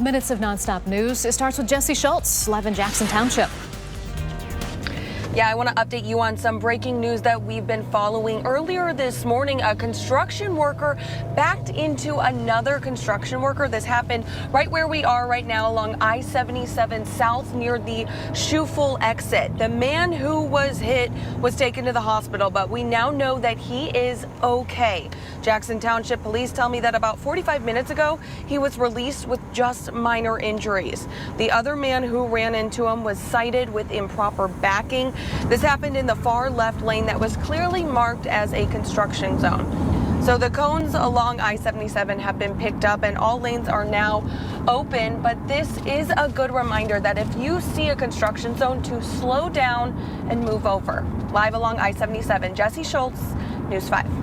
minutes of nonstop news. It starts with Jesse Schultz, live in Jackson Township. Yeah, I want to update you on some breaking news that we've been following. Earlier this morning, a construction worker backed into another construction worker. This happened right where we are right now along I-77 south near the Schuylkill exit. The man who was hit was taken to the hospital, but we now know that he is okay. Jackson Township police tell me that about 45 minutes ago, he was released with just minor injuries. The other man who ran into him was cited with improper backing. This happened in the far left lane that was clearly marked as a construction zone. So the cones along I-77 have been picked up and all lanes are now open, but this is a good reminder that if you see a construction zone, to slow down and move over. Live along I-77, Jesse Schultz, News 5.